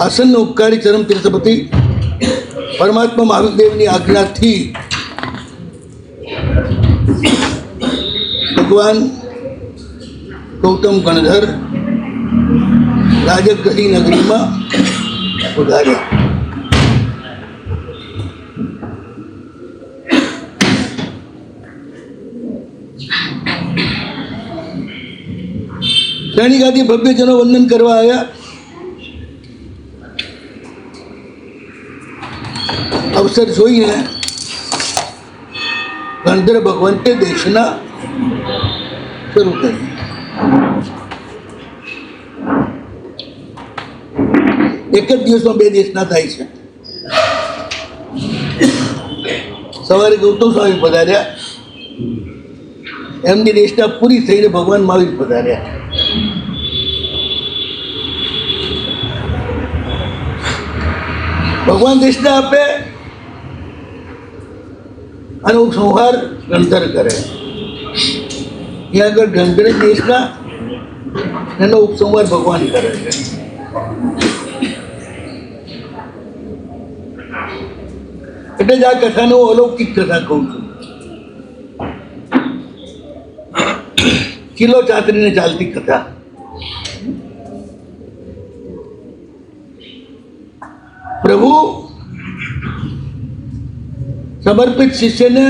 આસન ઉપકારી ચરમ તીર્થપતિ પરમાત્મા મહાવીરદેવની આજ્ઞાથી ભગવાન ગૌતમ ગણધર રાજગઢી નગરીમાં પધાર્યા. શ્રેણી ગાદી ભવ્યજનો વંદન કરવા આવ્યા. અવસર જોઈને ગણધર ભગવંતે દેશના શરૂ કરી. એક જ દિવસમાં બે દેશના થાય છે. સવારે ગૌતમ સ્વામી પધાર્યા, એમની દેશના પૂરી થઈને ભગવાન મહાવીર પધાર્યા. ભગવાન દેશના આપે અને ઉપસંહાર ગણધર કરે. ત્યાં આગળ ગણધર દેશના એનો ઉપસંહાર ભગવાન કરે છે. એટલે જ આ કથાને હું અલૌકિક કથા કહું છું. કિલો ચાતરીને ચાલતી કથા. પ્રભુ સમર્પિત શિષ્યને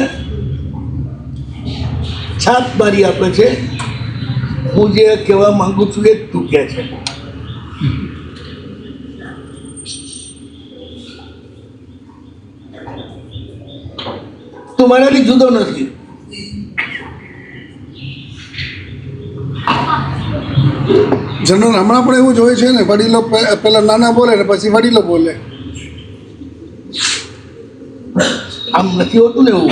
છાપ મારી આપે છે. હું જે કહેવા માંગુ છું એ જ તું કહે છે. તું મારાથી જુદો નથી. જનરલ હમણાં પણ એવું જ હોય છે ને, વડીલો પેલા નાના બોલે ને પછી વડીલો બોલે. આમ નથી હોતું ને. એવું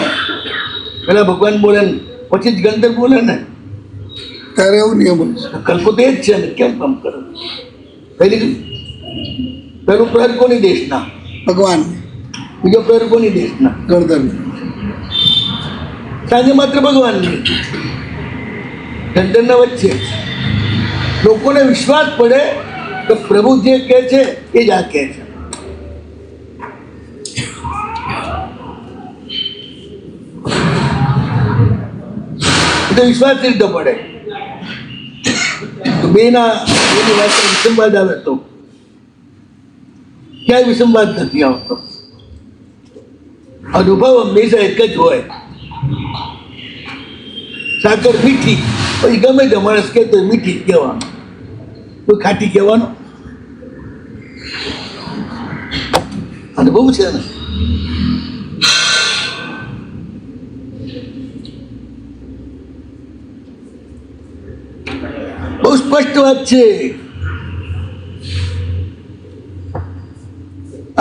પેલા ભગવાન બોલે ને પછી જ ગણધર બોલે ને. ત્યારે એવું નિયમ હોય છે. કલ્પો તો એ જ છે ને. કેમ કામ કરો? પેલું પ્રહર કોની દેશના? ભગવાન. બીજો પ્રહર કોની દેશના? ગણધર. સાંજે માત્ર ભગવાનની. ગણધરના વચ્ચે લોકોને વિશ્વાસ પડે કે પ્રભુ જે કહે છે એ જ આ કહે છે. એટલે વિશ્વાસ રીતે પડે. બેની વાત વિસંવાદ આવે તો ક્યાંય વિસંવાદ નથી આવતો. અનુભવ હંમેશા એક જ હોય. સાકર મીઠી, પછી ગમે તે માણસ કહેતો મીઠી કહેવાનું, કોઈ ખાટી કહેવાનું. અનુભવ છે ને. બહુ સ્પષ્ટ વાત છે.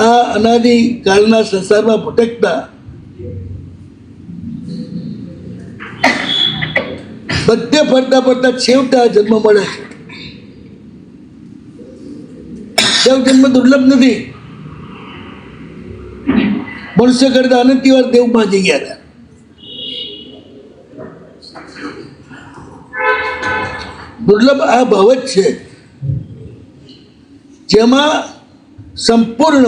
આ અનાદિ કાળના સંસારમાં ભટકતા બધે ફરતા ફરતા છેવટે આ જન્મ મળે છે. દેવ જન્મ દુર્લભ નથી. મનુષ્ય કરતા અનંતી વાર દેવમાં જઈ ગયા. દુર્લભ આ ભાવ જ છે જેમાં સંપૂર્ણ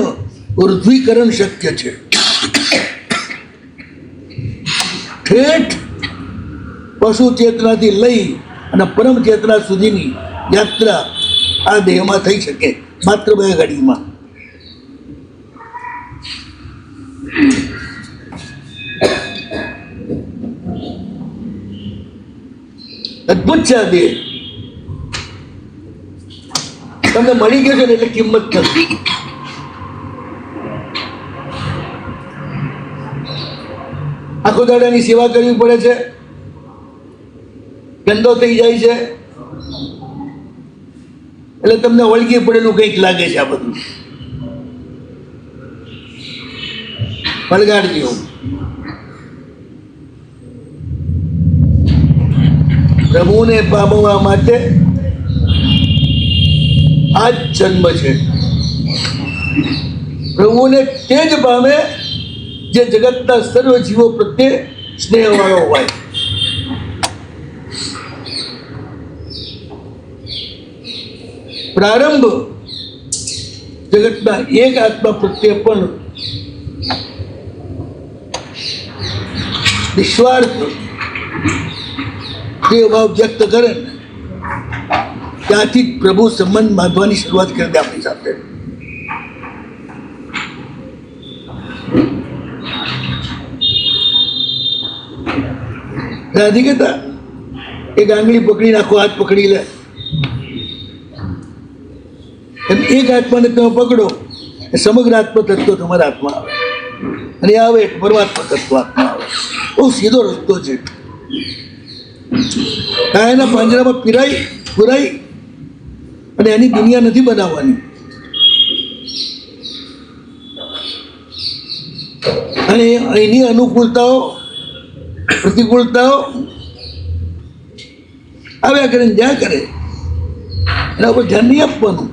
ઉર્ધ્વીકરણ શક્ય છે. ઠેઠ પશુ ચેતનાથી લઈ અને પરમ ચેતના સુધીની યાત્રા આ દેહમાં થઈ શકે માત્ર બે ઘડીમાં. અદભુત છે આ દેહ. તમને મળી ગયો છે ને એટલે કિંમત નથી. આખો દાડાની સેવા કરવી પડે છે, ગંદો થઈ જાય છે એટલે તમને વળગી પડેલું કંઈક લાગે છે. આ બધું વળગાડજો. પ્રભુને પામવા માટે આ જ જન્મ છે. પ્રભુને તે જ પામે જે જગતના સર્વ જીવો પ્રત્યે સ્નેહવાળો હોય. પ્રારંભ જગતના એક આત્મા પ્રત્યે પણ નિસ્વાર્થ જે ભાવ વ્યક્ત કરે ને ત્યાંથી જ પ્રભુ સંબંધ બાંધવાની શરૂઆત કરી દે આપણી સાથે. નથી કહેતા એક આંગળી પકડી નાખો, હાથ પકડી લે, એક આત્માને તમે પકડો, સમગ્ર આત્મ તત્વ તમારા હાથમાં આવે, અને આવે પરમાત્મા તત્વ હાથમાં આવે. બહુ સીધો રસ્તો છે. કાયાના પાંજરામાં પુરાઈ અને એની દુનિયા નથી બનાવવાની. અને એની અનુકૂળતાઓ પ્રતિકૂળતાઓ આવ્યા કરે જ્યાં કરે એના ઉપર ધ્યાન નહીં આપવાનું.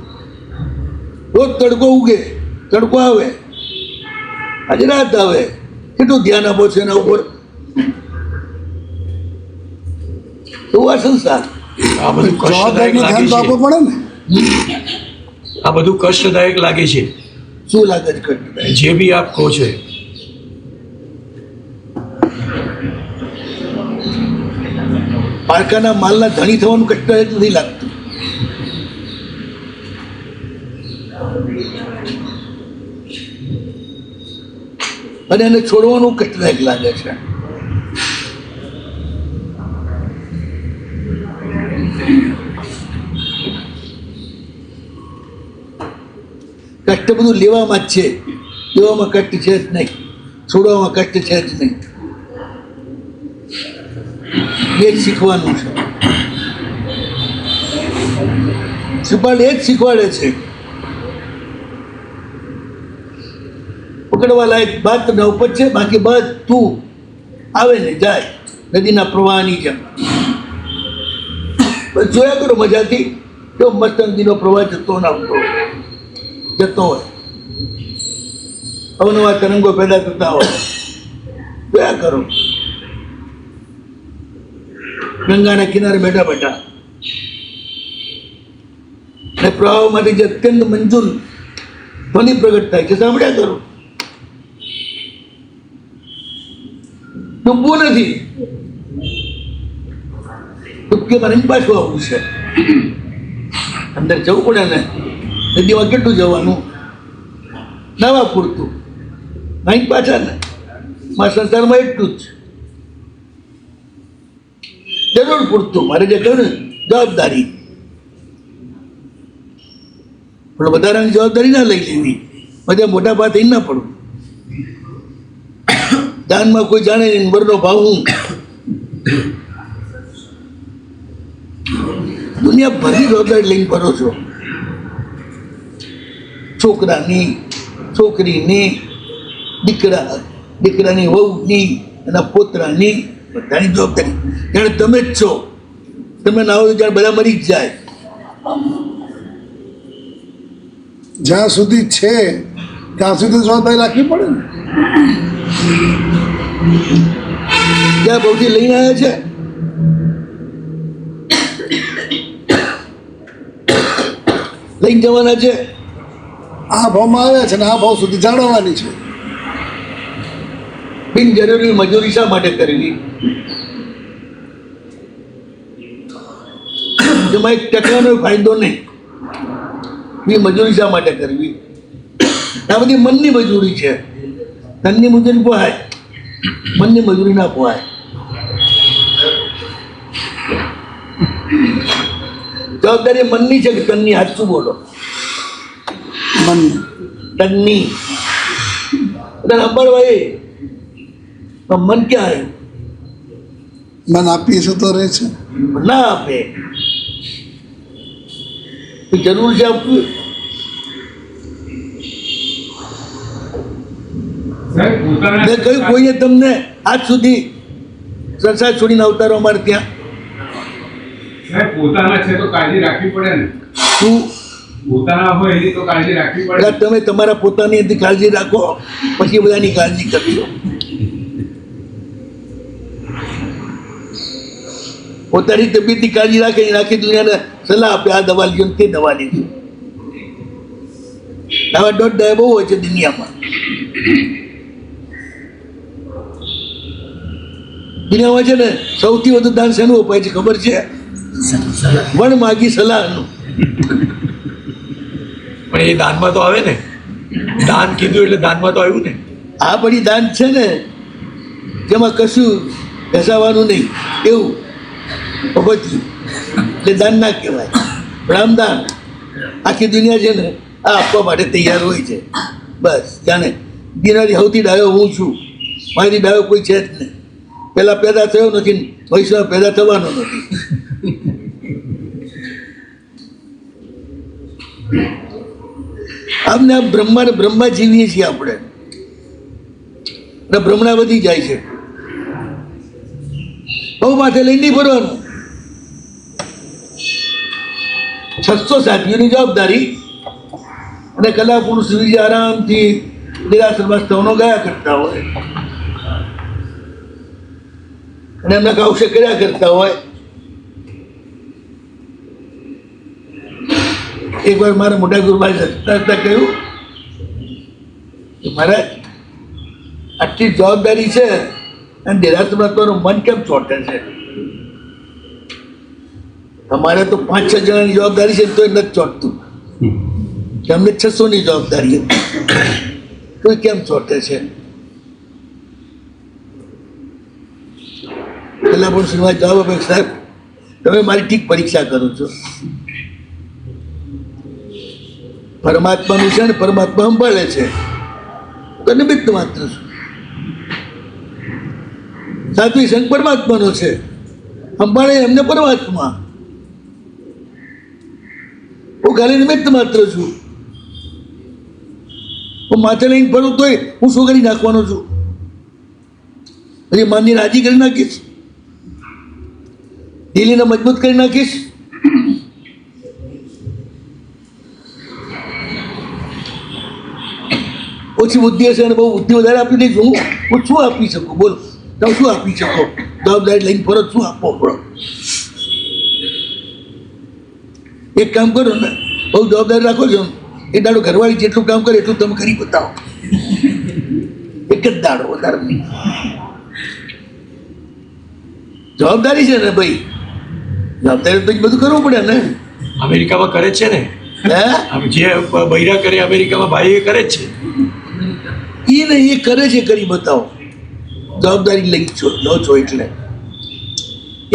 રોજ તડકો ઉગે, તડકો આવે, આજે રાત આવે, કેટલું ધ્યાન આપો છો એના ઉપર? એવું આ સંસાર. આ બધું કષ્ટદાયક લાગે ધ્યાન તો આપવું છે. પડે ને. આ બધું કષ્ટદાયક લાગે છે, શું લાગે છે કષ્ટદાયક? જે બી આપ કહો છો. પારકાના માલના ધણી થવાનું કષ્ટદાયક નથી લાગતું. અને એને છોડવાનું કષ્ટદાયક લાગે છે. કષ્ટ બધું લેવામાં જ છે, લેવામાં કષ્ટ છે જ નહીં, છોડવામાં કષ્ટ છે જ નહીં. એ જ શીખવાનું છે. શ્રીપાલ એ જ શીખવાડે છે. પકડવા લાયક બાત ન ઉપજ છે, બાકી બધું આવે ને જાય નદીના પ્રવાહની જેમ. બસ જોયા કરો મજાથી, જો મસ્ત નદીનો પ્રવાહ જતો ના જતો હોય, અવનવા તરંગો પેદા થતા હોય, જોયા કરો. ગંગાના કિનારે બેઠા બેઠા અને પ્રવાહમાંથી જે અત્યંત મંજૂર ધ્વનિ પ્રગટ થાય છે, સાંભળ્યા કરો. ડૂબવું નથી, ડૂબકી મારીને પાછું આવવું છે. અંદર જવું પડે ને, નદીમાં કેટલું જવાનું? નાવા પૂરતું, નાઈ પાછા ને. મારા સંસારમાં એટલું જ જરૂર પૂરતું. મારે જે કહ્યું ને જવાબદારી, પણ વધારાની જવાબદારી ના લઈ લેવી, બધા મોટા ભાત થઈ ના પડવું. દાનમાં કોઈ જાણે નહીં વરનો ભાવ હું. દુનિયા ભરી જવાબદારી લઈને ફરો છો. છોકરાની, છોકરીની, દીકરાની વહુની, એના પોતરાની, બધાની જવાબદારી. જાણે તમે જ છો. તમે ના હોય જાણે બધા મરી જ જાય. જ્યાં સુધી છે ત્યાં સુધી જવાબદારી રાખવી પડે ને. ત્યાં બહુથી લઈને આવ્યા છે. લઈને જવાના છે. આ ભાવમાં આવ્યા છે ને આ ભાવ સુધી જાળવવાની છે. બિનજરૂરી મજૂરી શા માટે કરવી? જેમાં એક ટકાનો ફાયદો નહીં. બી મજૂરી શા માટે કરવી? આ બધી મનની મજૂરી છે. તનની મજૂરી પોહાય, મનની મજૂરી ના પોહાય. જવાબદારી મનની છે કે તનની? સાચું બોલો. મન તનની અંબાડભાઈ મન ક્યાં આવ્યું? મન આપીએ છે તો રહે છે. ના આપે તો જરૂર છે આપવું. મેં કહ્યું કોઈએ તમને આજ સુધી સંસાર છોડીને અવતારો અમારે ત્યાં પોતાના છે તો કાળજી રાખવી પડે ને. શું પોતાના હોય એની તો કાળજી રાખવી પડે. તમે તમારા પોતાની એથી કાળજી રાખો, પછી બધાની કાળજી કરશો. પોતાની તબિયતની કાળજી રાખે, આખી દુનિયાને સલાહ આપે, આ દવા લીધો તે દવા લીધી. આવા દોઢ દાય બહુ હોય છે દુનિયામાં. દુનિયામાં છે ને સૌથી વધુ દાન શેનું અપાય છે ખબર છે? વણ માગી સલાહનું. પણ એ દાનમાં તો આવે ને, દાન કીધું એટલે દાનમાં તો આવ્યું ને. આ બધી દાન છે ને જેમાં કશું ઘસાવાનું નહીં એવું પગથિયું એટલે દાન ના કહેવાય. પણ આમ દાન આખી દુનિયા છે ને આ આપવા માટે તૈયાર હોય છે. બસ જાણે દુનિયાની સૌથી ડાયો હું છું, મારી ડાયો કોઈ છે જ નહીં. પહેલાં પેદા થયો નથી, ભવિષ્યમાં પેદા થવાનો નથી. આમને આમ બ્રહ્મા જીવીએ છીએ આપણે, અને ભ્રમણા વધી જાય છે. બહુ માથે લઈને નહીં ભરવાનું. 600 સાથીઓની જવાબદારી અને કલા પુરુષ વિજય આરામથી નિરાશ્રમાં સ્તવનો ગયા કરતા હોય અને એમના કાવશે કર્યા કરતા હોય. એકવાર મારા મોટા ગુરુભાઈ સત્તા કહ્યું કે મહારાજ આટલી જવાબદારી છે અને દેરાસરમાં તમારું મન કેમ ચોટે છે? તમારે તો 5-6 જણાની જવાબદારી છે તો એ નથી ચોટતું, કે અમને 600ની જવાબદારી હતી તો એ કેમ ચોટે છે? પેલા પણ સિનેમા જવાબ આપે, સાહેબ તમે મારી ઠીક પરીક્ષા કરો છો. પરમાત્માનું છે ને પરમાત્મા સંભાળે છે, તો નિમિત્ત માત્ર છું. સાત્વિક સંઘ પરમાત્માનો છે, સંભાળે એમને પરમાત્મા. હું ખાલી નિમિત્ત માત્ર છું. હું માથે લઈને ફરું તોય હું શું કરી નાખવાનો છું? પછી માનની રાજી કરી નાખીશ, દિલ્હીને મજબૂત કરી નાખીશ. ઓછી બુદ્ધિ હશે અને બહુ બુદ્ધિ વધારે આપી દઈશ હું શું આપી શકું? બોલો તમે શું આપી શકો? જવાબદારી લઈને ફરજ શું આપવો પડો? એક કામ કરો ને, બહુ જવાબદારી રાખો છો, એ દાડો ઘરવાળી જેટલું કામ કરે એટલું તમે કરી બતાવો. એક જ દાડો, વધારે નહીં. જવાબદારી છે ને ભાઈ, જવાબદારી તો બધું કરવું પડે ને. અમેરિકામાં કરે જ છે ને, હે જે બૈરા કરે અમેરિકામાં ભાઈ એ કરે જ છે. એ નહીં, એ કરે છે, કરી બતાવો. જવાબદારી લઈ લો છો એટલે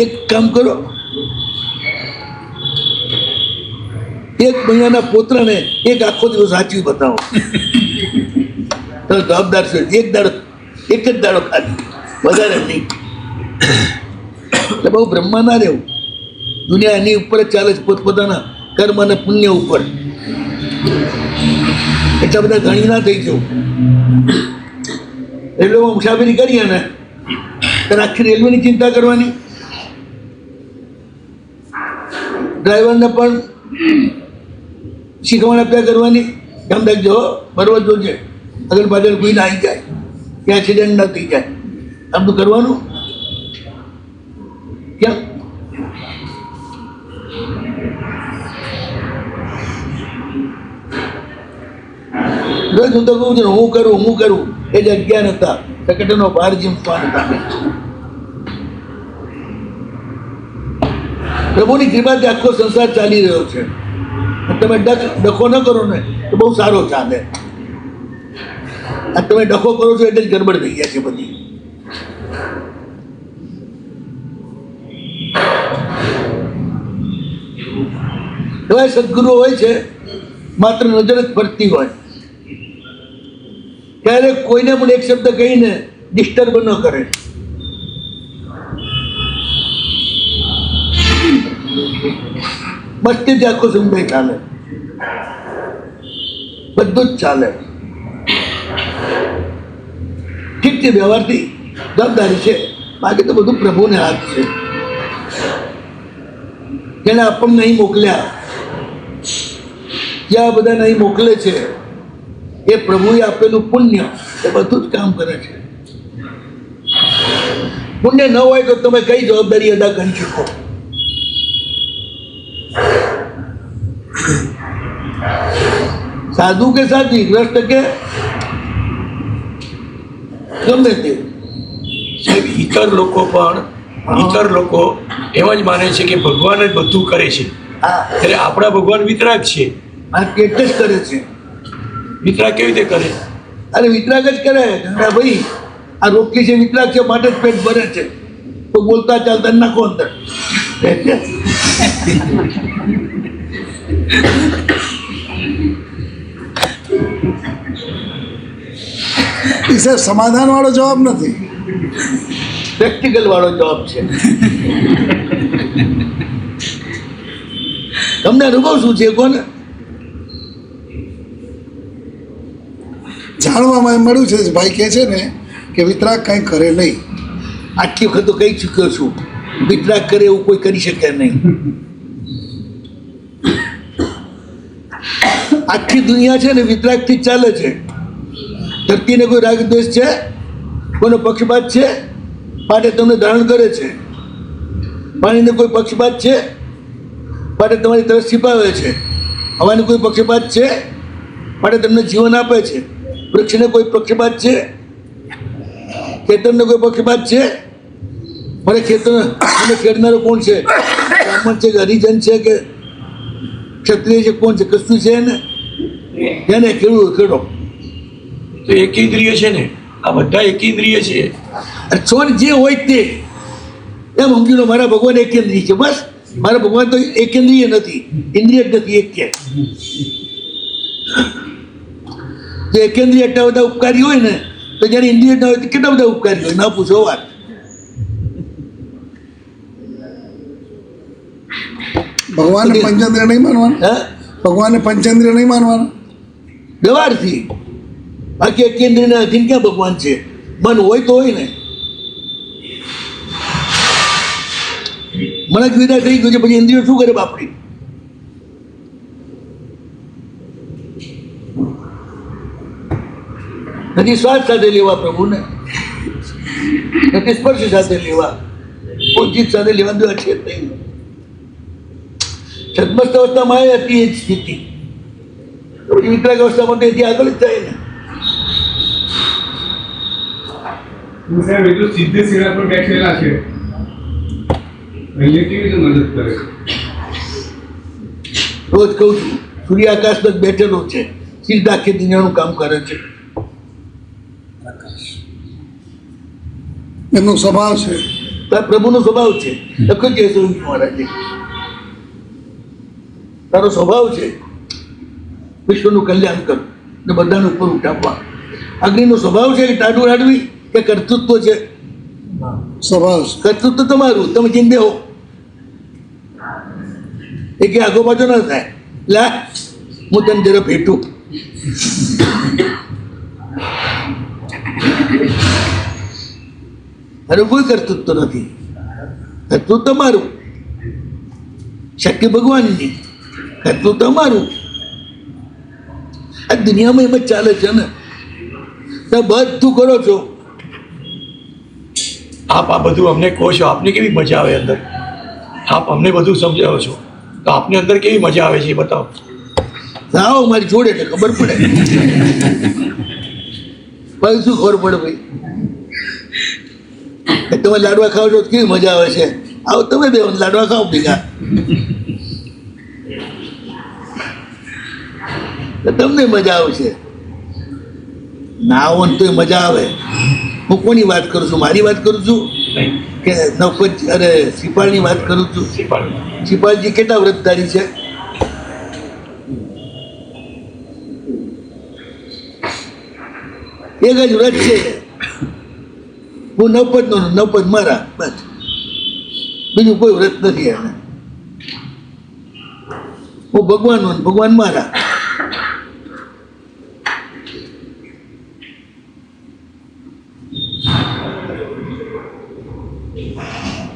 એક કામ કરો, એક મહિનાના પોતરાને એક આખો દિવસ સાચવી બતાવો. તમે જવાબદાર છો. એક જ દાડો ખાલી, વધારે નહીં. એટલે બહુ બ્રહ્મા ના રહેવું. દુનિયા એની ઉપર જ ચાલે છે, પોતપોતાના કર્મ અને પુણ્ય ઉપર. એટલા બધા ધણી ના થઈ જવું. રેલવેમાં મુસાફરી કરીએ ને ત્યારે આખી રેલવેની ચિંતા કરવાની, ડ્રાઈવરને પણ શીખવાડ આપ્યા કરવાની. કેમ રાખજો, બરોબર જોજે, આગળ પાછળ કોઈ ના આવી જાય, કે એક્સિડન્ટ ના થઈ જાય. આમ તો કરવાનું કેમ? રોજ હું તો કહું છું હું કરું એ જ અજ્ઞાન હતા. સકટનો ભાર જેમ શ્વાન હતા. પ્રભુની કૃપાથી આખો સંસાર ચાલી રહ્યો છે. તમે ડખો ન કરો ને તો બહુ સારો ચાલે. આ તમે ડખો કરો છો એટલે જ ગડબડ થઈ ગયા છે બધી. એવા સદગુરુ હોય છે, માત્ર નજર જ ફરતી હોય. ક્યારેક કોઈને પણ એક શબ્દ કહીને ડિસ્ટર્બ ન કરે. મસ્તીથી આખો સમય ચાલે, બધું જ ચાલે. ઠીક છે, વ્યવહારથી જવાબદારી છે, બાકી તો બધું પ્રભુને હાથ છે. જેને આપણને અહીં મોકલ્યા, જ્યાં બધાને અહીં મોકલે છે, એ પ્રભુએ આપેલું પુણ્ય એ બધું જ કામ કરે છે. પુણ્ય ન હોય તો તમે કઈ જવાબદારી અદા કરી શકો? સાધુ કે સાધી, ગ્રસ્ત કે ગમે તે. સાહેબ ઇતર લોકો એમ જ માને છે કે ભગવાન જ બધું કરે છે, હા, ત્યારે આપણા ભગવાન વિતરાગ છે. આ પેટ જ કરે છે. વિતરાગ કેવી રીતે કરે? અરે વિતરાગ જ કરે. અરે ભાઈ, આ રોટલી છે વિતરાગ છે માટે જ પેટ ભરે છે. તો બોલતા ચાલતા નાખો અંદર. એ સર સમાધાન વાળો જવાબ નથી, પ્રેક્ટિકલ વાળો જવાબ છે. તમને અનુભવ શું છે કોને? જાણવામાં એમ મળ્યું છે ભાઈ કહે છે ને કે વિતરાગ કંઈ કરે નહીં. આટલી વખત તો કહી ચૂક્યો છું, વિતરાગ કરે એવું કોઈ કરી શકે નહીં. આખી દુનિયા છે ને વિતરાગથી જ ચાલે છે. ધરતીને કોઈ રાગ દ્વેષ છે, કોઈનો પક્ષપાત છે માટે તમને ધારણ કરે છે. પાણીને કોઈ પક્ષપાત છે માટે તમારી તરફ छिपाવે છે. હવાને કોઈ પક્ષપાત છે માટે તમને જીવન આપે છે. વૃક્ષને કોઈ પક્ષપાત છે, ખેતરને કોઈ પક્ષપાત છે મારે ખેતર મને ખેડનારો કોણ છે? બ્રાહ્મણ છે કે હરિજન છે કે ક્ષત્રિય છે? કોણ છે? કશું છે ને જેને ખેડવું ખેડો. તો એકેન્દ્રિય છે ને, આ બધા એકેન્દ્રિય છે. છોડ જે હોય તે એમ સમજી લો. મારા ભગવાન એકેન્દ્રિય છે, બસ. મારા ભગવાન તો એકેન્દ્રિય નથી, ઇન્દ્રિય જ નથી, એક કે જો એકેન્દ્રિય એટલા બધા ઉપકારી હોય ને તો જ્યારે ઇન્દ્રિય ના હોય તો કેટલા બધા ઉપકારી હોય? ના પૂછો વાત. ભગવાનને પંચેન્દ્રિય નહીં માનવાના, હા, ભગવાનને પંચેન્દ્રિય નહીં માનવાના. વ્યવહારથી. બાકી એકેન્દ્રિયના અધીન ક્યાં ભગવાન છે? મન હોય તો હોય ને. મને જ વિદા થઈ ગયું છે, પછી ઇન્દ્રિયો શું કરે બાપડી? નથી શ્વાસ સાથે લેવા પ્રભુને, નથી સ્પર્શ સાથે લેવા, કોઈ ચીજ સાથે લેવા દેવા છે જ નહીં. છદ્મસ્ત અવસ્થામાં એ હતી એ જ સ્થિતિ. પછી વિતરાગ અવસ્થામાં તો એથી આગળ જ થાય ને. સાહેબ એ તો સીધે સીધા પર બેઠેલા છે, અહીંયા કેવી રીતે મદદ કરે? રોજ કહું છું, સૂર્ય આકાશમાં જ બેઠેલો છે, સીધા આખી દુનિયાનું કામ કરે છે. એમનો સ્વભાવ છે. તો આ પ્રભુનો સ્વભાવ છે. લખો છે સ્વામી મહારાજે, તારો સ્વભાવ છે વિશ્વનું કલ્યાણ કર ને બધાને ઉપર ઉઠાવવા. અગ્નિનો સ્વભાવ છે કે ટાઢું રાડવી કે કર્તૃત્વ છે? સ્વભાવ છે. કર્તૃત્વ તમારું, તમે ચીંદે હો એ કે આગો પાછો ના થાય. લા હું તને જરા ભેટું. અરે કોઈ કર્તૃત્વ નથી, કર્તૃત્વ તમારું. શક્તિ ભગવાનની, કર્તૃત્વ તમારું. આ દુનિયામાં એમ જ ચાલે છે ને. તમે બધું કરો છો. આપ આ બધું અમને કહો છો, આપને કેવી મજા આવે અંદર? આપ અમને બધું સમજાવો છો તો આપને અંદર કેવી મજા આવે છે એ બતાવો. આવો મારી જોડે એટલે ખબર પડે. ભાઈ શું ખબર પડે ભાઈ? તમે લાડવા ખાવ છો તો કેવી મજા આવે છે? આવો તમે બે લાડવા ખાઓ ભેગા, તો તમને મજા આવશે. ના આવો ને તોય મજા આવે. હું કોની વાત કરું છું? મારી વાત કરું છું નહીં, કે નવપત અરે સિપાળની વાત કરું છું? શ્રીપાલજી. સિપાળજી કેટલા વ્રતધારી છે? એક જ વ્રત છે. હું નવપતનો, નવપત મારા, બસ. બીજું કોઈ વ્રત નથી એને. હું ભગવાનનો ને ભગવાન મારા.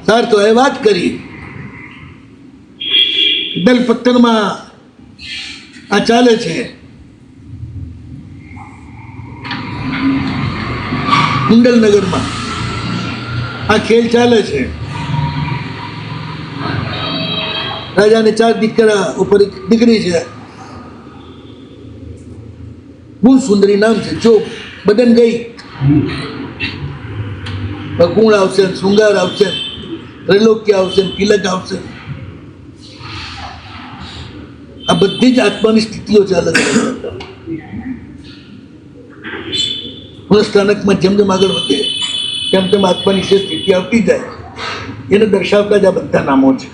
સર તો એ વાત કરી દલપત્તરમાં આ ચાલે છે. કુંડલનગરમાં આ ખેલ ચાલે છે. રાજાને 4 દીકરા ઉપર એક દીકરી છે. ગુણ સુંદરી નામ છે. જો બદન ગઈ, ગુણ આવશે, શૃંગાર આવશે, ત્રૈલોક્ય આવશે, તિલક આવશે. આ બધી જ આત્માની સ્થિતિઓ છે અલગ અલગ. પુનઃસ્થાનકમાં જેમ જેમ આગળ વધે તેમ તેમ આત્માની જે સ્થિતિ આવતી જાય એને દર્શાવતા જ આ બધા નામો છે.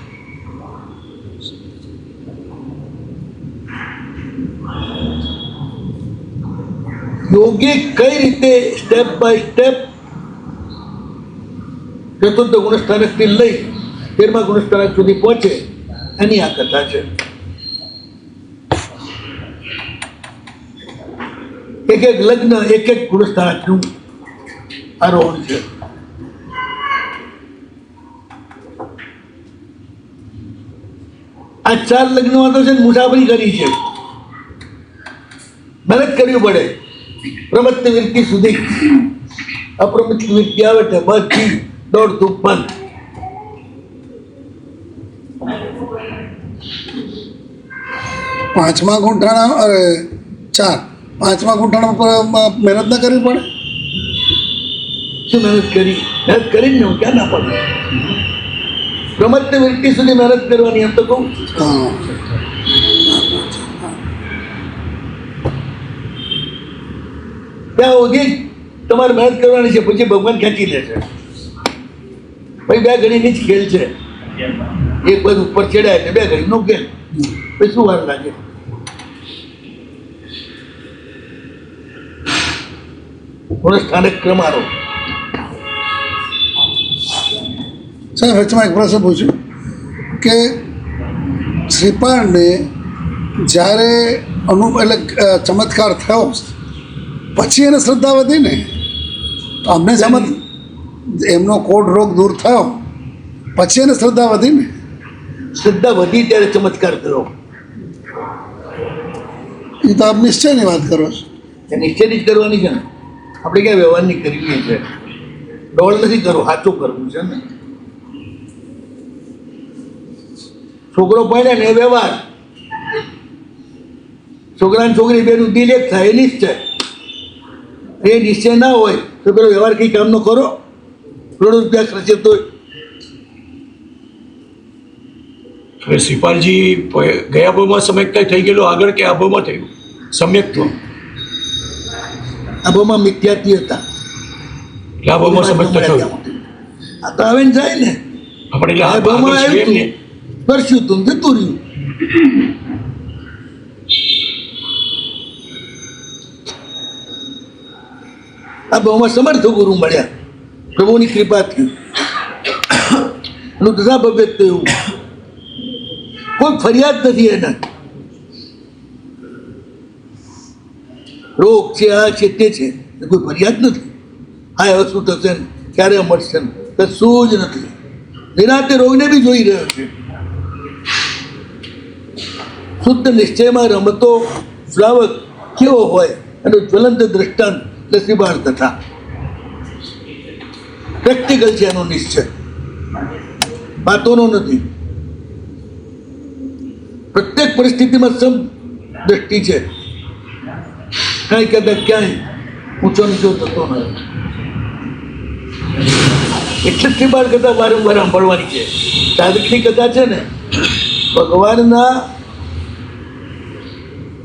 યોગી કઈ રીતે સ્ટેપ બાય સ્ટેપ ચતુર્થ ગુણસ્થાનકથી લઈ 13મા ગુણસ્થાનક સુધી પહોંચે એની આ કથા છે. એક એક લગ્ન એક એક ગુણસ્થાનકનું આરોહણ છે. આ 4 લગ્નમાં તો છે ને મુસાફરી કરી છે, મહેનત કરવી પડે. પ્રમત્ત વૃત્તિ સુધી અપ્રમત્ત વૃત્તિ આવે છે, બધી દોડધૂપ બંધ. પાંચમા ગુંઠાણા અરે 5મા ગુંઠાણા પર મહેનત ના કરવી પડે? શું મહેનત કરી? મહેનત કરીને હું ક્યાં ના પડે? પ્રમત્ત વૃત્તિ સુધી મહેનત કરવાની એમ તો કહું. હા, ત્યાં સુધી તમારે મહેનત કરવાની છે, પછી ભગવાન ખેંચી લે છે. પછી 2 ઘડીની જ ખેલ છે. એક બાજુ ઉપર ચડાય એટલે 2 ઘડીનો ખેલ. પછી શું વાર લાગે? ગુણસ્થાનક ક્રમારો. સાહેબ વચમાં એક પ્રશ્ન પૂછ્યું કે શ્રીપાળને જ્યારે એટલે ચમત્કાર થયો પછી એને શ્રદ્ધા વધી ને, તો અમને એમનો કોઢ રોગ દૂર થયો પછી એને શ્રદ્ધા વધી ને? શ્રદ્ધા વધી ત્યારે ચમત્કાર થયો. એ તો આપ નિશ્ચયની વાત કરો છો. એ નિશ્ચયની જ કરવાની છે ને. આપણે ક્યાં વ્યવહારની કરવી છે? ડોળ નથી કરવું, સાચું કરવું છે ને. છોકરો પડે ને એ વ્યવહાર, છોકરા ને છોકરી બેનું દિલ એક થાય એ નિશ્ચય. એ નિશ્ચય ના હોય તો પેલો વ્યવહાર કઈ કામનો કરો? કરોડો રૂપિયા ખર્ચે તો હવે શ્રીપાલજી ગયા ભાવમાં સમ્યકતા થઈ ગયેલું આગળ કે આ ભાવમાં થયું સમ્યક્ત્વ? આ ભાવમાં મિથ્યાથી હતા. આ ભાવમાં સમ્યકતા થયું. આ તો આવે ને જાય ને. આપણે એટલે આ આ ભાવમાં આગળ આવ્યું છીએ ને. તું, કરશું તું, જતું રહ્યું. આ ભાવમાં સમર્થ ગુરુ મળ્યા, પ્રભુની કૃપાથી. એનું દશા ભવ્ય થયું. કોઈ ફરિયાદ નથી એના. રોગ છે, આ છે, તે છે, કોઈ ફરિયાદ નથી. હા હવે શું થશે ને, ક્યારે મળશે ને, કશું જ નથી. નિરાતે રોગને બી જોઈ રહ્યો છે. શુદ્ધ નિશ્ચયમાં રમતો શ્રાવક કેવો હોય એનું જ્વલંત દ્રષ્ટાંત શ્રીપાળ કથા. પ્રેક્ટિકલ છે એનો નિશ્ચય, વાતોનો નથી. પ્રત્યેક પરિસ્થિતિમાં સમ દ્રષ્ટિ છે. કાંઈ કદાચ ક્યાંય ઊંચો નીચો થતો નથી. એટલે શ્રીપાળ કથા વારંવાર સાંભળવાની છે. સાધકની કથા છે ને, ભગવાનના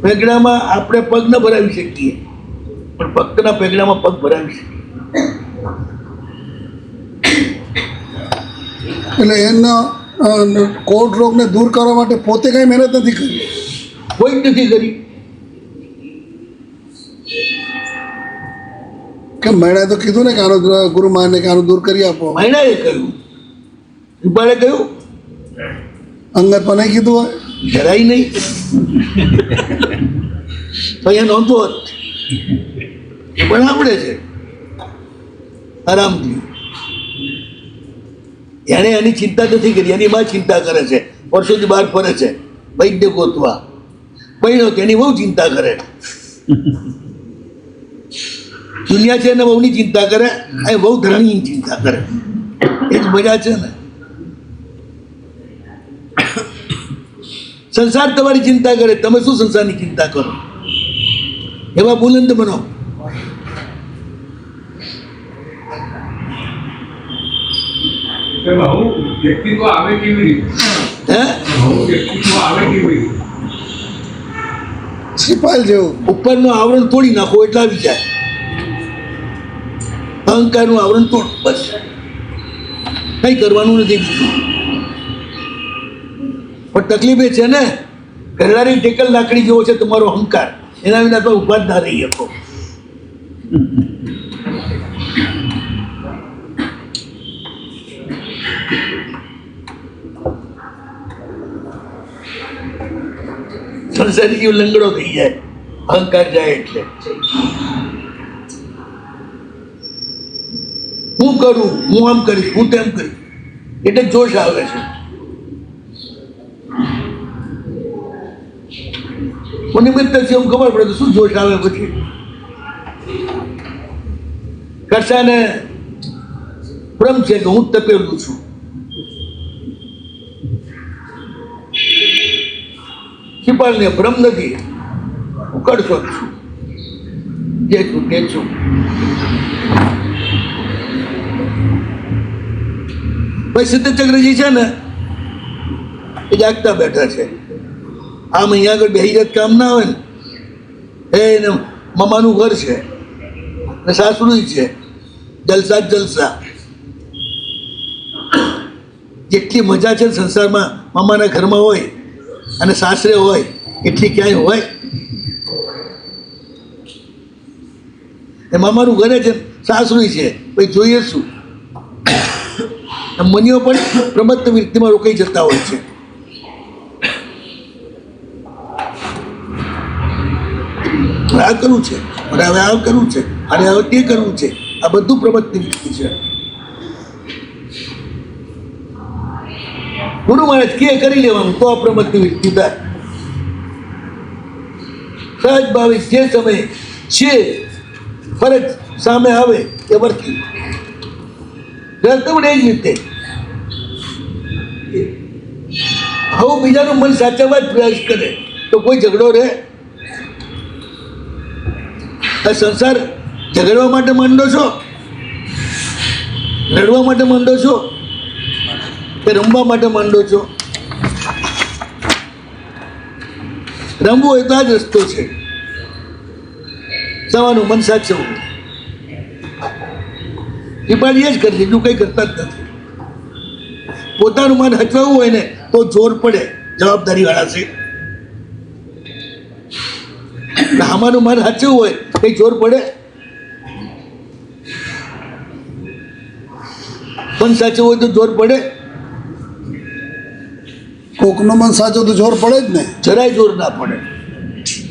પેગડામાં આપણે પગ ન ભરાવી શકીએ, પણ ભક્તના પેગડામાં પગ ભરાવી શકીએ. એટલે એના કોઢ રોગને દૂર કરવા માટે પોતે કાંઈ મહેનત નથી કરી? કોઈ જ નથી કરી. કે મેળાએ તો કીધું ને કે આનો ગુરુ માને કે આનું દૂર કરી આપો. મહિનાએ કહ્યું, શ્રીપાળે કહ્યું, અંગત પણ નહીં કીધું હોય? જરાય નહીં. તો અહીંયા નોંધો જ એ પણ આવડે છે આરામથી. એણે એની ચિંતા નથી કરી, એની માં ચિંતા કરે છે. વર્ષોથી બહાર ફરે છે વૈદ્ય ગોતવા. બહેનો તેની બહુ ચિંતા કરે. દુનિયા છે એને બહુની ચિંતા કરે, એ બહુ ધરણીની ચિંતા કરે. એ જ મજા છે ને. સંસાર તમારી ચિંતા કરે, તમે શું સંસારની ચિંતા કરો? એવા બુલંદ બનો. આવું વ્યક્તિત્વ આવે કેવી રીતે? હે આવું વ્યક્તિત્વ આવે કેવી રીતે? શ્રીપાલ જેવું. ઉપરનું આવરણ તોડી નાખો એટલે આવી જાય. અહંકારનું આવરણ તોડ, બસ કંઈ કરવાનું નથી બીજું. પણ તકલીફ એ છે ને, ઘરડાની ટેકલ લાકડી જેવો છે તમારો અહંકાર. એના વિના તો ઉભા જ ના રહી શકો. સંસારી જીવ લંગડો થઈ જાય અહંકાર જાય એટલે. હું કરું, હું આમ કરીશ, હું તેમ કરીશ, એટલે જોશ આવે છે. નિમિત્ત છે એમ ખબર પડે તો શું જોશ આવે પછી. કશાને ભ્રમ છે કે હું તપેલું છું. શિપાળને ભ્રમ નથી, હું કડશો છું, જે છું તે છું. ભાઈ સિદ્ધચક્રજી છે ને એ જાગતા બેઠા છે. આમ અહીંયા આગળ બેસી જાત કામ ના આવે ને. એને મામાનું ઘર છે ને સાસરું છે, જલસા જ જલસા. જેટલી મજા છે સંસારમાં મામાના ઘરમાં હોય અને સાસરે હોય એટલી ક્યાંય હોય. એ મામાનું ઘરે છે, સાસરું છે, ભાઈ જોઈએ શું. મનીઓ પણ પ્રમત્ત વૃત્તિમાં રોકાઈ જતા હોય છે. આ કરવું છે, અને હવે આ કરવું છે, અને હવે તે કરવું છે. આ બધું પ્રમત્ત વૃત્તિ છે. ગુરુ મહારાજ કે કરી લેવાનું તો આ પ્રમત્ત વૃત્તિ થાય. સહજ ભાવે જે સમયે છે ફરજ સામે આવે એ વર્તી પણ એ જ રીતે. હવે બીજાનું મન સાચવવા જ પ્રયાસ કરે તો કોઈ ઝઘડો રહે? આ સંસાર ઝઘડવા માટે માંડો છો, લડવા માટે માંડો છો કે રમવા માટે માંડો છો? રમવું હોય તો આ જ રસ્તો છે, સવાનું મન સાચવવું. ત્રિપાઠી એ જ કરશે, બીજું કંઈ કરતા જ નથી. પોતાનું મન હચવાવું હોય ને તો જોર પડે, જવાબદારી વાળા છે. આમાનું મન હચવું હોય કઈ જોર પડે? મન સાચવું હોય તો જોર પડે? કોકનું મન સાચું તો જોર પડે જ ને. જરાય જોર ના પડે.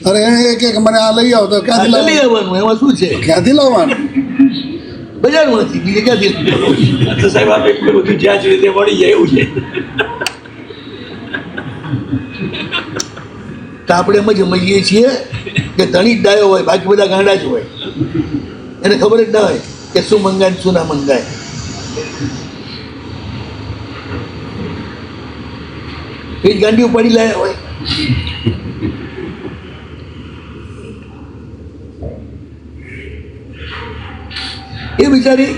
અરે એને કે મને આ લઈ આવો તો ક્યાંથી લઈ આવવાનું, એમાં શું છે? ક્યાંથી લાવવાનું? બજારમાંથી, બીજે ક્યાંથી? તો સાહેબ આપ એટલું બધું જ્યાં જ રીતે મળી જાય એવું છે. તો આપણે એમ જ સમજીએ છીએ કે ધણી જ ડાયો હોય, બાકી બધા ગાંડા જ હોય. એને ખબર જ ના હોય કે શું મંગાય ને શું ના મંગાય. એ જ ગાંડી ઉપાડી લાયા હોય. એ બિચારી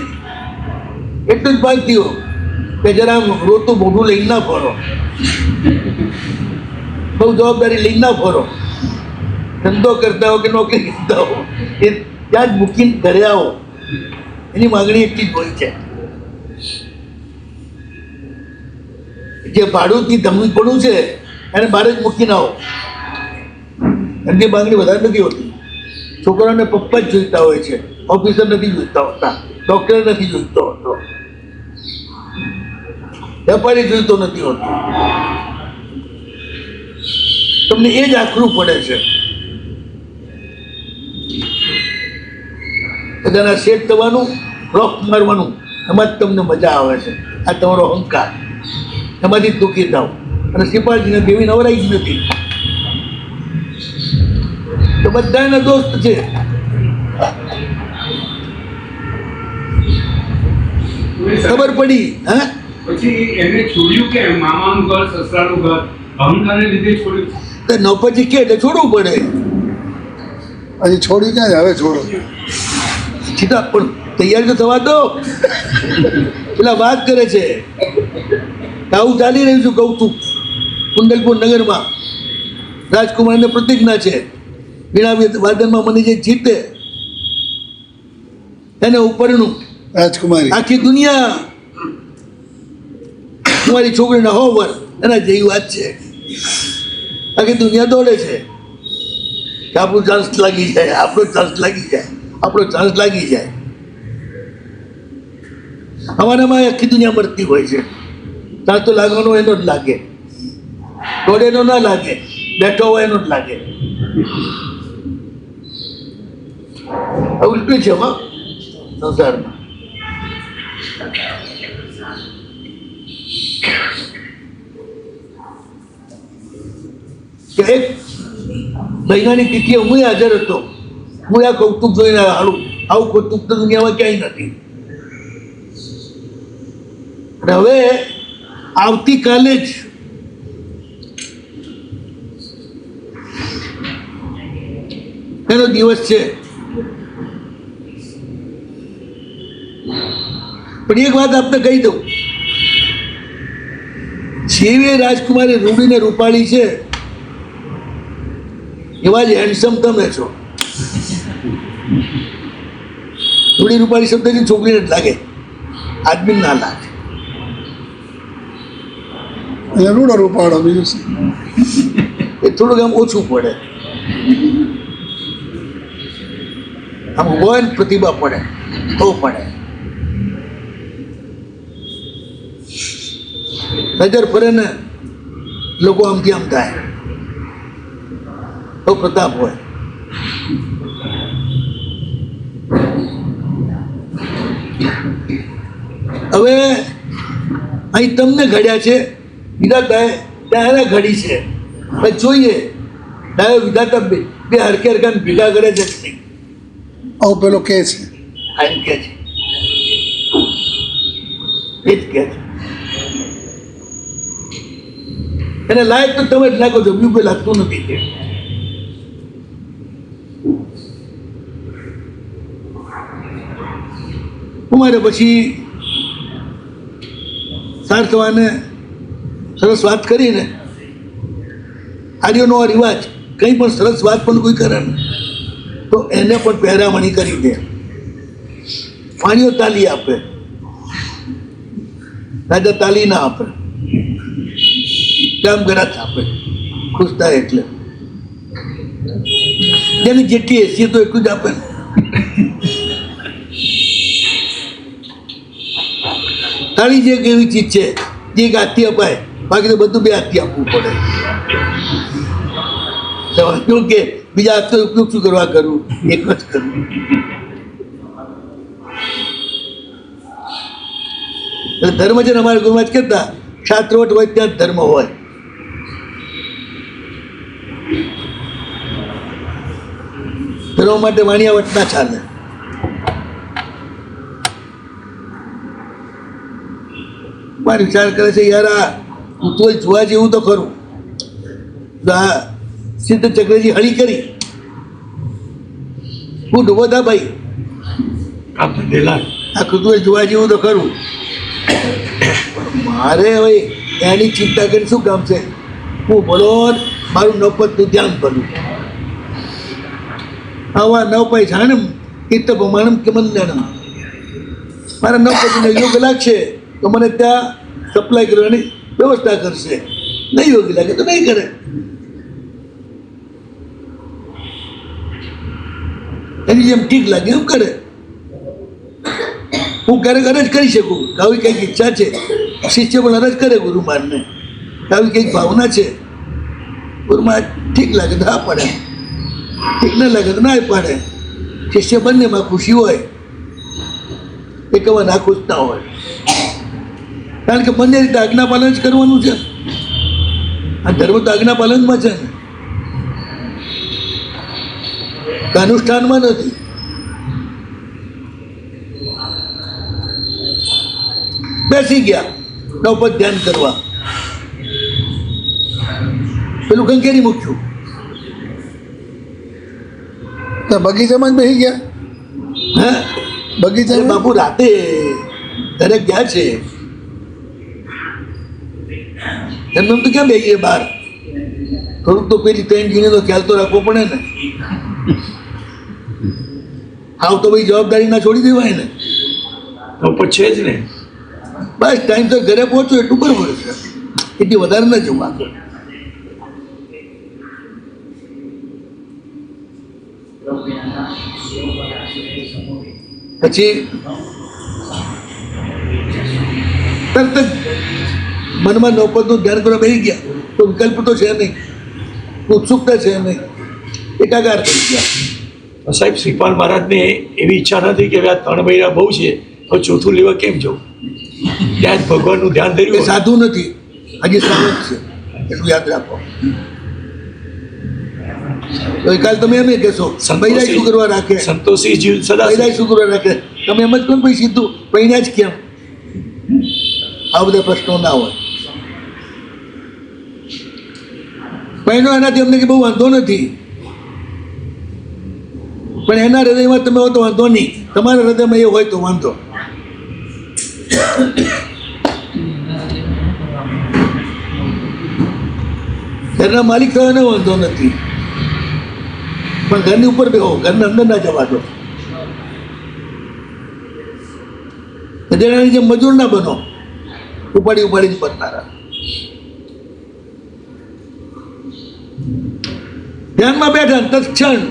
એટલું જ ભાગતી હો કે જરા રોતું મોઢું લઈને ના ફરો, બહુ જવાબદારી લઈને ના ફરો. ધંધો કરતા હો કે નોકરી કરતા હો, એ ત્યાં જ મૂકીને ઘરે આવો. એની માગણી એટલી જ હોય છે. જે ભાડુંથી ધમવું પડવું છે એને બહાર જ મૂકીને આવો. એમની માગણી વધારે નથી હોતી. છોકરાઓને પપ્પા જ જોઈતા હોય છે, ઓફિસર નથી જોઈતા હોતા, ડૉક્ટર નથી જોઈતો હોતો, વેપારી જોઈતો નથી હોતો. તમને એ જ આખરું પડે છે. બધાના સેટ થવાનું, રોક મારવાનું, એમાં જ તમને મજા આવે છે. આ તમારો અહંકાર, એમાંથી જ દુઃખી થાવ. અને શ્રીપાલજીને દેવી નવરાઈ જ નથી. તો બધાના દોસ્ત છે. ખબર પડી. હા, પછી એને છોડ્યું કેમ? મામાનું ઘર, સસરાનું ઘર, અહંકારને લીધે છોડ્યું. તો ન પછી કે એટલે છોડવું પડે. હજી છોડી ક્યાં છે? હવે છોડો. સીધા પણ તૈયારી તો થવા દો. પેલા વાત કરે છે કે આવું ચાલી રહ્યું છું કૌતુક કુંડલપુર નગરમાં. રાજકુમારને પ્રતિજ્ઞા છે વીણા વાદનમાં મને જે જીતે એને ઉપરનું રાજકુમારી આખી દુનિયા તમારી છોકરીના હોવર એના જેવી વાત છે. આખી દુનિયા દોડે છે કે આપણો ચાન્સ લાગી જાય, આપણો ચાન્સ લાગી જાય, આપણો ચાન્સ લાગી જાય. અમારામાં આખી દુનિયા મરતી હોય છે. ચાન્સ તો લાગવાનો એનો જ લાગે, દોડે એનો ના લાગે, બેઠો હોય એનો જ લાગે. ઉલટું છે હા સંસારમાં. કે એક મહિનાની તિથિએ હું હાજર હતો. હું આ કૌતુક જોઈને હાલું. આવું કૌતુક તો દુનિયામાં ક્યાંય નથી. અને હવે આવતીકાલે જ એનો દિવસ છે. પણ એક વાત આપને કહી દઉં, જેવી રાજકુમારી રૂડી ને રૂપાળી છે એવા જ હેન્ડસમ તમે છો. રૂડી રૂપાળી શબ્દથી છોકરીને જ લાગે, આદમી ના લાગે. રૂડો રૂપાડો બીજું શું? એ થોડુંક આમ ઓછું પડે, આમ હોય ને પ્રતિભા પડે તો પડે. નજર ફરે ને લોકો આમથી આમ થાય, તો પ્રતાપ હોય. હવે અહીં તમને ઘડ્યા છે વિધાતાએ, ત્યાં એને ઘડી છે. હવે જોઈએ ડાયો વિધાતા બે હરકે હરકાને ભેગા કરે છે કે નહીં. આવું પેલો કે છે એમ કે છે, એ જ કે છે. એને લાયક તો તમે જ લાગો છો, બીજું કોઈ લાગતું નથી. તે મારે પછી સાર્થવાને સરસ વાત કરીને, આર્યોનો આ રિવાજ કંઈ પણ સરસ વાત પણ કોઈ કરે ને તો એને પણ પહેરામણી કરી દે. ફાણીઓ તાલી આપે, રાજા તાલી ના આપે, કામ ગરાત આપે, ખુશ થાય. એટલે જેની જેટલી હેસિયત તો એટલું જ આપે ને. તાળી જે એવી ચીજ છે જે એક હાથથી અપાય, બાકી તો બધું બે હાથથી આપવું પડે. સમજ્યું કે બીજા હાથનો ઉપયોગ શું કરવા કરવું, એક જ કરવું. એટલે ધર્મ છે ને, અમારા ગુરુમાં જ કહેતા શાસ્ત્રવટ હોય ત્યાં જ ધર્મ હોય. ધર્મ માટે વાણિયાવટ ના ચાલે. મારે વિચાર કરે છે યાર આ હું તો જોવા જેવું તો ખરું. આ સિદ્ધ ચક્રજી હળી કરી હું ડૂબો થા ભાઈ, કામ ધંધેલા આ કૃતુએ જોવા જેવું તો ખરું. મારે હવે એની ચિંતા કરી શું કામ છે? હું બોલો મારું નવપતનું ધ્યાન કરું. આવા નવપાઈ જાણમ ઇત્ત પ્રમાણમ કિમંદનમ. મારા નવપતિને યોગ લાગશે તો મને ત્યાં સપ્લાય કરવાની વ્યવસ્થા કરશે, નહીં યોગ્ય લાગે તો નહીં કરે. એની જેમ ઠીક લાગે એમ કરે. હું ક્યારેક અરજ કરી શકું કે આવી કંઈક ઈચ્છા છે, શિષ્ય પણ અરજ કરે ગુરુમાનને કે આવી કંઈક ભાવના છે. ગુરુમાં ઠીક લાગે તો હા પડે, ઠીક ન લાગે તો ના પાડે. શિષ્ય બંનેમાં ખુશી હોય, એકમાં ના ખુશ ના હોય. કારણ કે બંને રીતે આજ્ઞા પાલન જ કરવાનું છે. આ ધર્મ તો આજ્ઞા પાલનમાં છે ને, અનુષ્ઠાનમાં નથી. બેસી ગયા નવપત ધ્યાન કરવા, પેલું કંકેરી મૂક્યું. તો બગીચામાં જ બેસી ગયા, હા બગીચામાં બાપુ રાતે ઘરે ગયા છે, એમને તો ક્યાં બેસીએ બહાર? થોડુંક તો પેલી ટ્રેન જીને તો ખ્યાલ તો રાખવો પડે ને. આવ તો ભાઈ જવાબદારી ના છોડી દેવાય ને. તો પછી છે જ ને. બસ ટાઈમ તો ઘરે પહોંચો એટલું બરોબર છે, એટલી વધારે ના જવું આગળ. પછી તરત જ મનમાં નૌપતનું ધ્યાન કરવા બેસી ગયા તો વિકલ્પ તો છે નહીં, ઉત્સુકતા છે નહીં, એકાકાર થઈ ગયા. સાહેબ શ્રીપાલ મહારાજને એવી ઈચ્છા નથી કે હવે આ 3 મહિના બહુ છે તો ચોથું લેવા કેમ જવું, ત્યાં જ ભગવાનનું ધ્યાન એ ધર્યું. સાધુ નથી, હજી શ્રાવક છે, એટલું યાદ રાખો. તો કાલ તમે એમ કહેશો પૈરાય શું કરવા રાખે, સંતોષી જીવ સદા પૈરાય શું કરવા રાખે, તમે એમ જ કોણ ભાઈ સીધું પૈણા જ કેમ? આ બધા પ્રશ્નો ના હોય. પૈણો એનાથી અમને કે બહુ વાંધો નથી, પણ એના હૃદયમાં તમે હો તો વાંધો નહીં, તમારા હૃદયમાં એ હોય તો વાંધો. ઘરના માલિક થવાનો વાંધો નથી, પણ ઘરની ઉપર બેહો, ઘરના અંદર ના જવા દો. ગધેડાની જેમ મજૂર ના બનો, ઉપાડી ઉપાડી જ બનનારા. ધ્યાનમાં બેઠા તત્ક્ષણ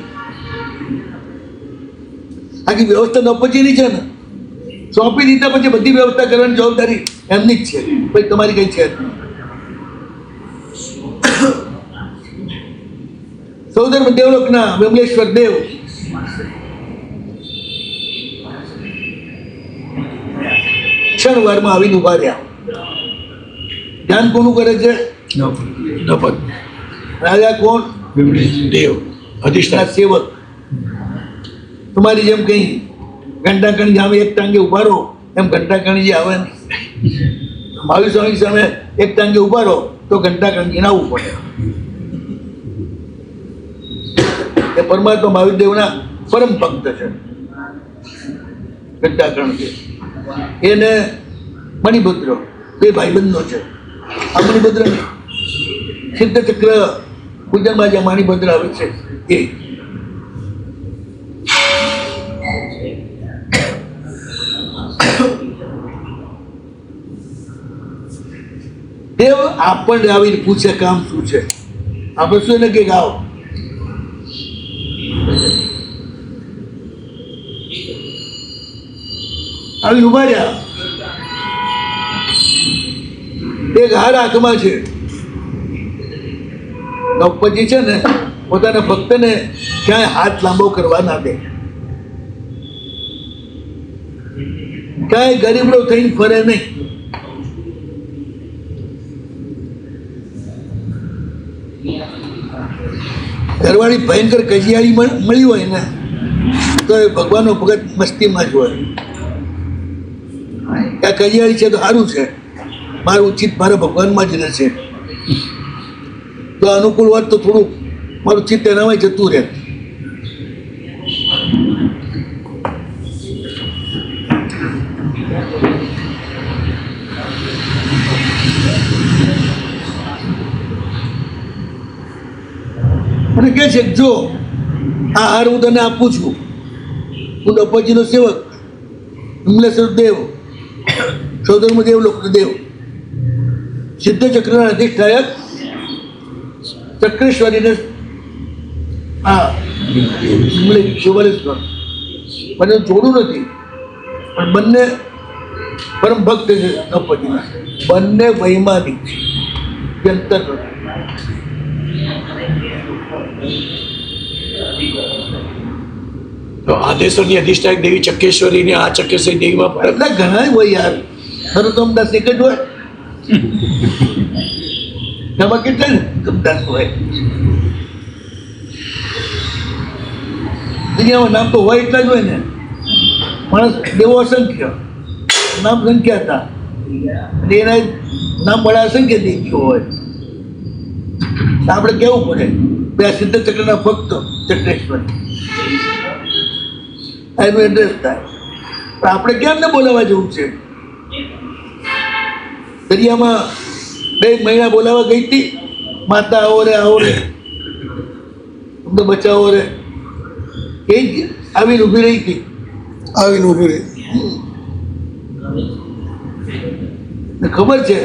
આખી વ્યવસ્થા નપચીની છે ને, સોંપી દીધા પછી બધી વ્યવસ્થા કરવાની જવાબદારી એમની જ છે, ભાઈ તમારી કઈ છે જ નહીં. સૌધર્મ દેવલોકના વિમલેશ્વર દેવ ક્ષણવારમાં આવીને ઉભા રહ્યા. ધ્યાન કોનું કરે છે? નપત રાજા કોણ? દેવ અધિષ્ઠાન સેવક. તમારી જેમ કઈ ઘંટાકણી સામે એક ટાંગે ઉભા રહો એમ ઘંટાકણી જે આવે ને, મહાવીર સ્વામી સામે એક ટાંગે ઉભા રહો તો ઘંટાકણી આવવું પડે. એ પરમાત્મા મહાવીર દેવના પરમ ભક્ત છે ઘંટાકણ છે. એને મણિભદ્ર બે ભાઈબંધો છે. આ મણિભદ્ર સિદ્ધ ચક્ર પૂજનમાં જે મણિભદ્ર આવે છે એ દેવ આપણને આવીને પૂછે કામ શું છે, આપણે શું એને કે ગાઓ. આવીને ઉભા રહ્યા. એક હાર હાથમાં છે. પછી છે ને પોતાના ભક્તને ક્યાંય હાથ લાંબો કરવા ના દે, ક્યાંય ગરીબડો થઈને ફરે નહીં. ઘરવાળી ભયંકર કજિયાળી મળી હોય ને તો એ ભગવાનનો ભગત મસ્તીમાં જ હોય. આ કજિયાળી છે તો સારું છે, મારું ચિત્ત મારા ભગવાનમાં જ રહેશે. તો અનુકૂળ હોત તો થોડું મારું ચિત્ત એનામાં જતું રહે. અને કહે છે જો આ હાર હું તને આપું છું, હું ડપ્પાજીનો સેવક વિમલેશ્વર દેવ સૌધર્મ દેવલોક દેવ સિદ્ધ ચક્રના અધિષ્ઠાયક ચક્રેશ્વરીને હા શિવલેશ્વર મને જોડું નથી, પણ બંને પરમ ભક્ત છે ડપ્પાજીના, બંને વૈમાનિક છે, અંતર નથી. તો આદેશોની અધિષ્ઠાયક દેવી ચક્રેશ્વરી ને આ ચક્રેશ્વરી દેવીમાં ફરક એટલે ઘણા હોય યાર, સર્વતમદાસ એક જ હોય, એમાં કેટલા તમદાસ હોય દુનિયામાં? નામ તો હોય એટલા જ હોય ને. માણસ દેવો અસંખ્ય, નામ સંખ્યા હતા, અને એના નામ બળા અસંખ્ય દેવીઓ હોય. આપણે કેવું પડે બે સિદ્ધ ચક્રના ભક્ત ચક્રેશ્વરી આ એનું એડ્રેસ થાય. પણ આપણે કેમ ને બોલાવવા જવું છે? દરિયામાં 2 મહિના બોલાવવા ગઈ હતી, માતા આવો રે અમને બચાવો રે, એ જ આવીને ઊભી રહી હતી. આવીને ઊભી રહી. ને ખબર છે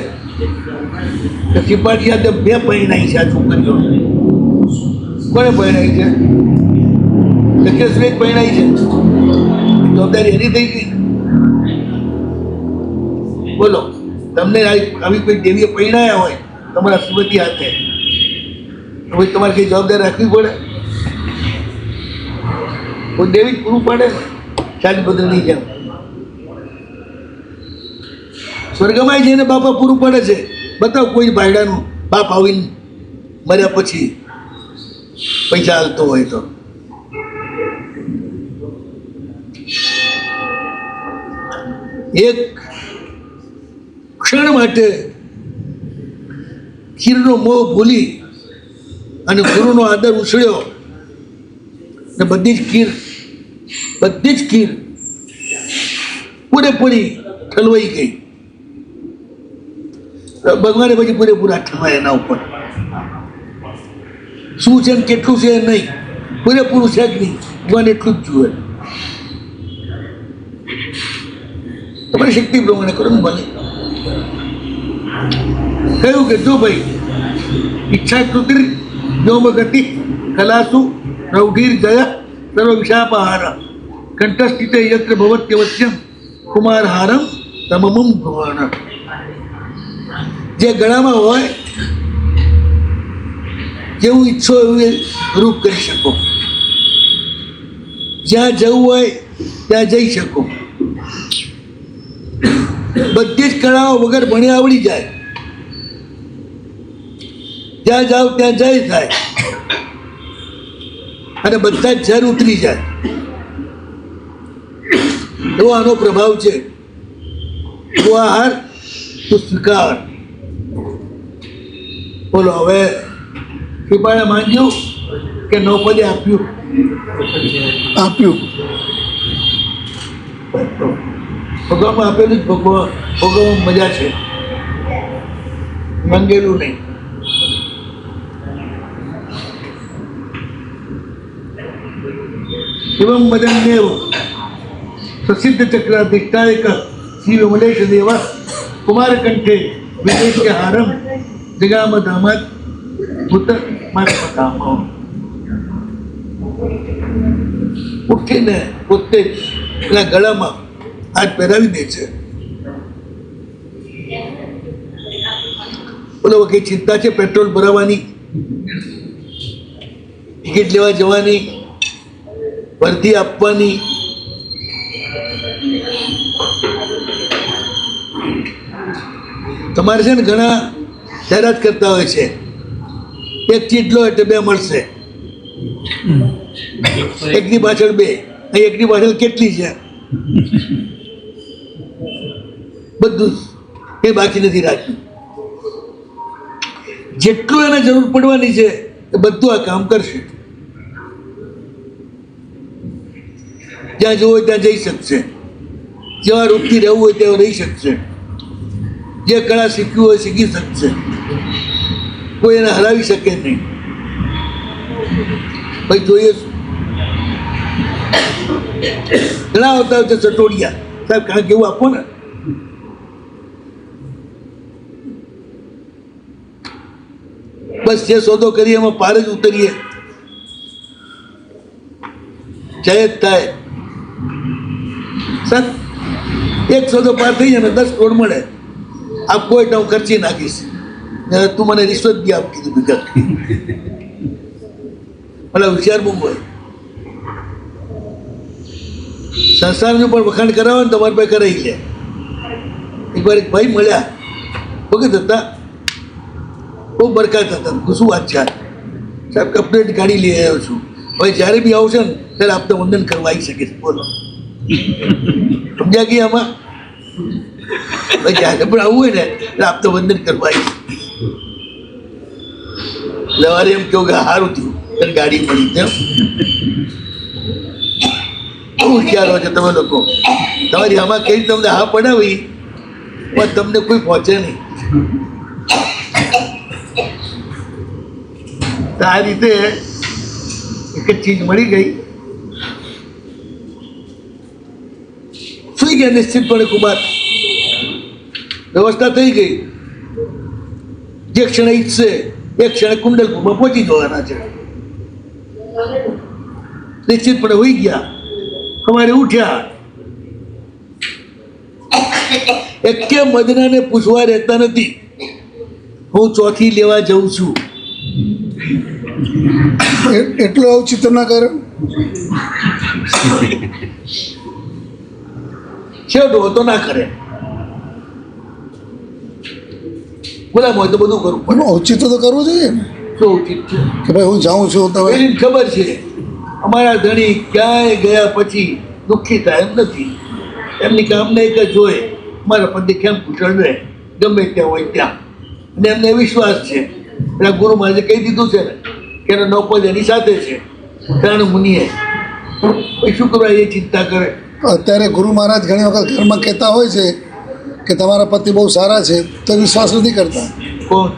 કે ત્રિપાઠી સાથે 2 પરિણાઈ છે આ છોકરીઓ. કોને પરિણાઈ છે? લકેશભાઈ પરિણાઈ છે. જવાબદારી એની થઈ ગઈ. બોલો, તમને આવી કોઈ દેવીએ પરિણાયા હોય તમારા શ્રીમતી હાથે, તો ભાઈ તમારે કઈ જવાબદારી રાખવી પડે? કોઈ દેવી જ પૂરું પાડે ને, ચાલી બદલની જેમ. સ્વર્ગમાં જઈને બાપા પૂરું પડે છે. બતાવ કોઈ ભાઈડાનું બાપ આવીને મર્યા પછી પૈસા હાલતો હોય તો. એક ક્ષણ માટે ખીરનો મોહ ભૂલી અને ગુરુનો આદર ઉછળ્યો ને બધી જ ખીર પૂરેપૂરી ઠલવાઈ ગઈ. ભગવાને પછી પૂરેપૂરા ઠલવાય એના ઉપર. શું છે ને કેટલું છે નહીં, પૂરેપૂરું છે જ નહીં, ભગવાન એટલું જ જુએ. તમારી શક્તિ પ્રમાણે કરો ને ભલે. કહ્યું કે જો ભાઈ ઈચ્છા કૃતિર વ્યોમ ગતિ કલાસુ રૌઢીર જય સર્વ વિષાપહાર કંઠસ્થિતે યત્ર ભવત્યવશ્યમ કુમાર હારમ તમમમ ભુવન. જે ગળામાં હોય જેવું ઈચ્છો એવું રૂપ કરી શકો, જ્યાં જવું હોય ત્યાં જઈ શકો. બધી જ કળાઓ વગર ભણી આવડી જાય. જ્યાં જાઓ ત્યાં જય થાય અને બધા જ ઝેર ઉતરી જાય. એવો આનો પ્રભાવ છે. તો આહાર તો સ્વીકાર. બોલો, હવે કૃપાણે માંગ્યું કે નૌપદે આપ્યું? ભગવામાં આપેલું જ ભોગવવામાં મજા છે, મંગેલું નહીં. એવમ મદન્નેવ પ્રસિદ્ધ ચક્રાધિષ્ઠાયક શ્રી વિમલેશ દેવ કુમાર કંઠે વિદેશ્ય હારમ જગામ ધામત ભૂત માતા. ઉઠીને પોતે એના ગળામાં હાથ પહેરાવી દે છે. બોલો, કઈ ચિંતા છે પેટ્રોલ ભરાવાની, ટિકિટ લેવા જવાની, વર્દી આપવાની? તમારે છે ને ઘણા જાહેરાત કરતા હોય છે, એક ચીજ લો એટલે 2 મળશે, એકની પાછળ 2, અહીં એકની પાછળ કેટલી છે? બધું એ બાકી નથી રાખ્યું. જેટલું એને જરૂર પડવાની છે એ બધું આ કામ કરશે. જ્યાં જવું હોય ત્યાં જઈ શકશે, જેવા રૂપથી રહેવું હોય તેવા રહી શકશે, જે કળા શીખવી હોય શીખી શકશે. કોઈ એને હરાવી શકે નહીં. ભાઈ જોઈએ ઘણા આવતા હોય છે ચટોડિયા સાહેબ, કાંઈક એવું આપો ને. બસ જે સોદો કરીએ એમાં પાર જ ઉતરીએ, જય જ થાય. સર, એક સોદો પાર થઈ જાય ને 10 કરોડ મળે. આપવો હોય તો હું ખર્ચી નાખીશ, તું મને રિશ્વત બી આપ કીધું ભીગા. ભલે હોશિયાર બહુ હોય. સંસારનું પણ વખાણ કરાવો ને તમારે પાસે કરાવી લે. એકવાર એક ભાઈ મળ્યા, વખત હતા, બહુ બરકાત હતા. શું વાત છે સાહેબ? કમ્પ્લેટ ગાડી લઈ આવ્યો છું, હવે જ્યારે બી આવશે ને ત્યારે આપને વંદન કરવા આવી શકે છે. બોલો, સમજ્યા ગયા આમાં? ભાઈ જ્યારે પણ આવવું હોય ને એટલે આપને વંદન કરવા આવી. સવારે એમ કહું કે સારું થયું ત્યારે ગાડી મળી. તેમ બહુ હોશિયારો છે તમે લોકો. તમારી આમાં કઈ તમને હા પડાવી પણ તમને કોઈ પહોંચે નહીં. તો આ રીતે એક જ ચીજ મળી ગઈ. સુઈ ગયા નિશ્ચિતપણે કુમાર. વ્યવસ્થા થઈ ગઈ. જે ક્ષણે ઈચ્છશે એ ક્ષણે કુંડલપુરમાં પહોંચી જવાના છે. નિશ્ચિતપણે હોઈ ગયા. સવારે ઉઠ્યા. એકે મદનાને પૂછવા રહેતા નથી હું ચોથી લેવા જઉં છું. એટલું ઔચિત્ય ના કરે. છેવટો તો ના કરે. ગુલામ હોય તો બધું કરવું પણ ઔચિત્ય તો કરવું જોઈએ ને શું ઉચિત છે? કે ભાઈ હું જાઉં છું તમે એની ખબર છે અમારા ધણી ક્યાંય ગયા પછી દુઃખી થાય એમ નથી. એમની કામને એક જ હોય મારા પતિ કેમ કુશળ રહે ગમે ત્યાં હોય ત્યાં. અને એમને વિશ્વાસ છે એના ગુરુ મહારાજે કહી દીધું છે ને કે એનો નૌપદ એની સાથે છે. ત્રણ મુનિએ પછી શું કરવા એ ચિંતા કરે. અત્યારે ગુરુ મહારાજ ઘણી વખત ઘરમાં કહેતા હોય છે કે તમારા પતિ બહુ સારા છે તો વિશ્વાસ નથી કરતા કોણ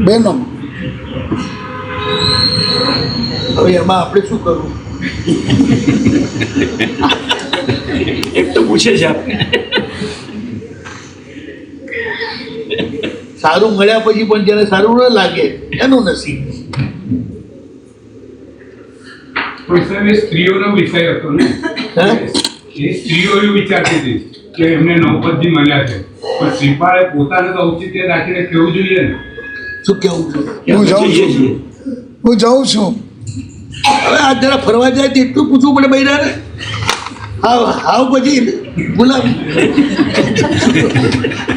બહેનો. હવે એમાં આપણે શું કરવું? એક તો પૂછે છે આપણે. સારું મળ્યા પછી પણ જેને સારું ન લાગે એનું નસીબ. પણ સાહેબ એ સ્ત્રીઓનો વિષય હતો ને. હે? એ સ્ત્રીઓ એવું વિચારતી હતી કે એમને નવપદજી મળ્યા છે પણ શ્રીપાળે પોતાને તો ઔચિત્ય રાખીને કહેવું જોઈએ ને. શું કેવું છે? હું જાઉં જઈએ છું છીએ. હું જાઉં છું. હવે આ જરા ફરવા જાય તો એટલું પૂછવું પડે બૈરાને. હાવ પછી ગુલામ.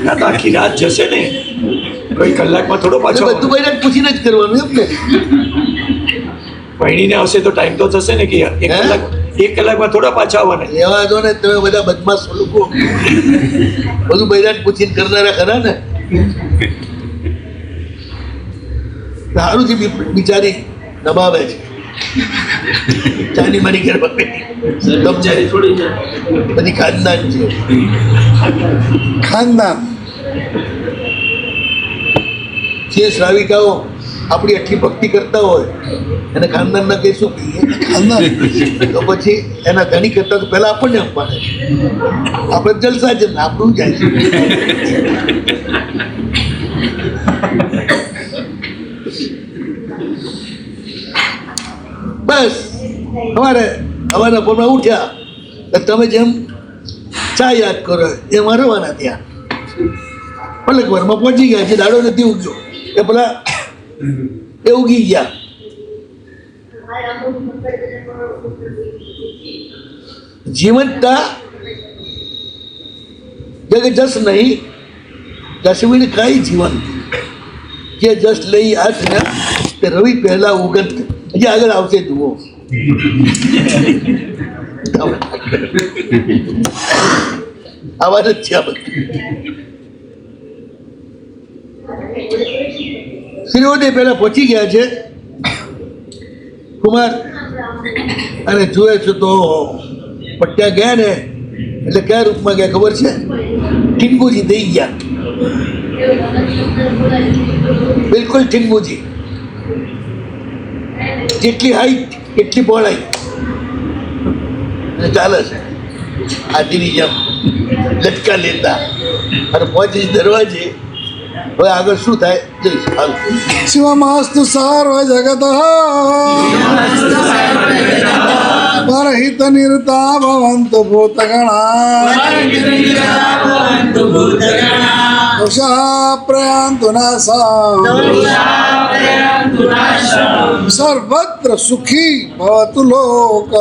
ના તો આખી રાત જશે ને કઈ કલાકમાં થોડો પાછો બધું બૈરાને પૂછીને જ કરવાનું એમ ને. પૈણીને આવશે તો ટાઈમ તો થશે ને કે એક હે? કલાકમાં થોડા પાછા આવવાના. એવા જો ને તમે બધા બદમાશ લોકો બધું બૈરાને પૂછીને કરનારા ખરા ને. સારું છે બિચારી દબાવે છે. ચાની માની ઘર બધી ખાનદાન છે. ખાનદાન જે શ્રાવિકાઓ આપણી આટલી ભક્તિ કરતા હોય એને ખાનદાનના કંઈ શું કહીએ? ખાનદાન તો પછી એના ધણી કરતા તો પહેલા આપણને આપવાના છે. આપણે જલસા છે ને આપણું જાય છે. બસ હવાના પોરમાં ઉઠ્યા તો તમે જેમ ચા યાદ કરો એમાં રવાના ત્યાં. પલકવારમાં પહોંચી ગયા છે. દાડો નથી ઉગ્યો એ પેલા એ ઉગી ગયા. જીવંતતા જગ જસ નહીં જસવીણ કાંઈ જીવન જે જસ લઈ હાથના તે રવિ પહેલા ઉગત. હજી આગળ આવશે જુઓ. આવા જ છે આ બધું. શ્રીઓદય પહેલા પહોંચી ગયા છે કુમાર. અને જુએ છે તો પટ્યા ગયા ને એટલે કયા રૂપમાં ગયા ખબર છે? ટીંગુજી થઈ ગયા. બિલકુલ ટીંગુજી. જેટલી હાઈટ એટલી પહોળાઈ અને ચાલે છે હાથીની જેમ લટકા લેતા. અને પહોંચી દરવાજે. હવે આગળ શું થાય જોઈશ. હાલ શિવમાસ્તુ સર્વ જગત પરહિત નિરતા ભવંતુ ભૂતગણા દોષા પ્રયાન્તુ નાશા સર્વત્ર સુખી ભવતુ લોક.